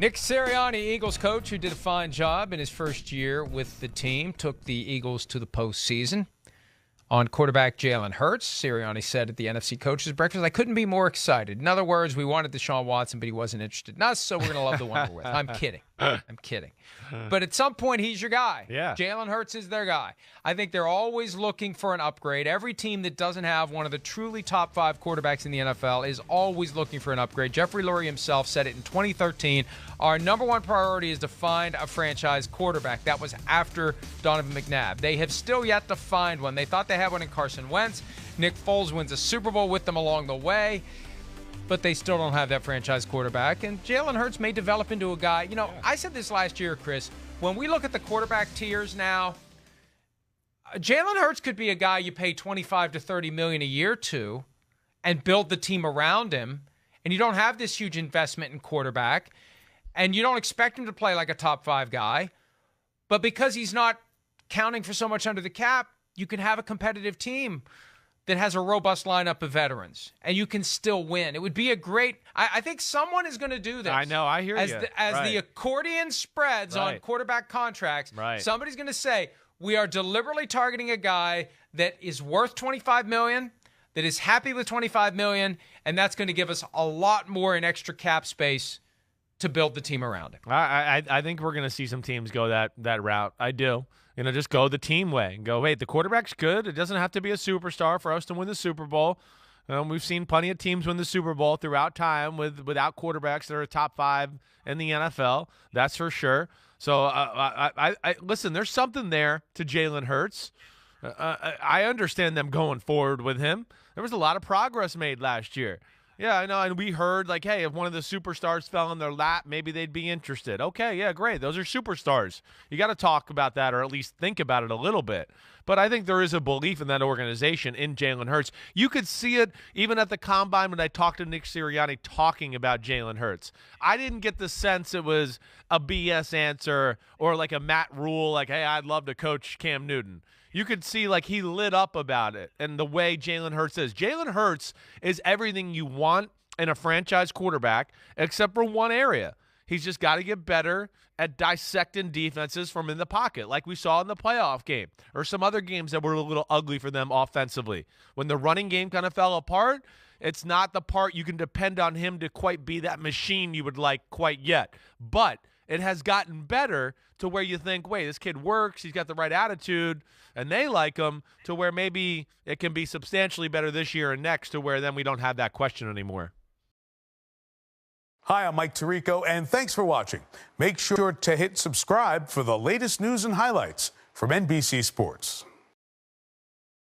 Nick Sirianni, Eagles coach, who did a fine job in his first year with the team, took the Eagles to the postseason. On quarterback Jalen Hurts, Sirianni said at the NFC Coaches Breakfast, "I couldn't be more excited. In other words, we wanted Deshaun Watson, but he wasn't interested in us, so we're going to love the one we're with." I'm kidding. I'm kidding. But at some point, he's your guy. Yeah. Jalen Hurts is their guy. I think they're always looking for an upgrade. Every team that doesn't have one of the truly top 5 quarterbacks in the NFL is always looking for an upgrade. Jeffrey Lurie himself said it in 2013. Our number one priority is to find a franchise quarterback. That was after Donovan McNabb. They have still yet to find one. They thought they had one in Carson Wentz. Nick Foles wins a Super Bowl with them along the way, but they still don't have that franchise quarterback. And Jalen Hurts may develop into a guy. You know, I said this last year, Chris, when we look at the quarterback tiers now, Jalen Hurts could be a guy you pay $25 to $30 million a year to and build the team around him. And you don't have this huge investment in quarterback, and you don't expect him to play like a top 5 guy. But because he's not counting for so much under the cap, you can have a competitive team that has a robust lineup of veterans, and you can still win. It would be a great – I think someone is going to do this. I know. I hear you. As the accordion spreads on quarterback contracts, somebody's going to say, we are deliberately targeting a guy that is worth $25 million, that is happy with $25 million, and that's going to give us a lot more in extra cap space to build the team around him. I think we're going to see some teams go that route. I do. You know, just go the team way and go, wait, the quarterback's good. It doesn't have to be a superstar for us to win the Super Bowl. We've seen plenty of teams win the Super Bowl throughout time without quarterbacks that are top 5 in the NFL. That's for sure. So, listen, there's something there to Jalen Hurts. I understand them going forward with him. There was a lot of progress made last year. Yeah, I know, and we heard, like, hey, if one of the superstars fell in their lap, maybe they'd be interested. Okay, yeah, great. Those are superstars. You got to talk about that or at least think about it a little bit. But I think there is a belief in that organization in Jalen Hurts. You could see it even at the Combine when I talked to Nick Sirianni talking about Jalen Hurts. I didn't get the sense it was a BS answer or like a Matt Rule, like, hey, I'd love to coach Cam Newton. You could see, like, he lit up about it and the way Jalen Hurts is. Jalen Hurts is everything you want in a franchise quarterback except for one area. He's just got to get better at dissecting defenses from in the pocket, like we saw in the playoff game or some other games that were a little ugly for them offensively. When the running game kind of fell apart, it's not the part you can depend on him to quite be that machine you would like quite yet. But it has gotten better to where you think, wait, this kid works, he's got the right attitude, and they like him, to where maybe it can be substantially better this year and next, to where then we don't have that question anymore. Hi, I'm Mike Tirico, and thanks for watching. Make sure to hit subscribe for the latest news and highlights from NBC Sports.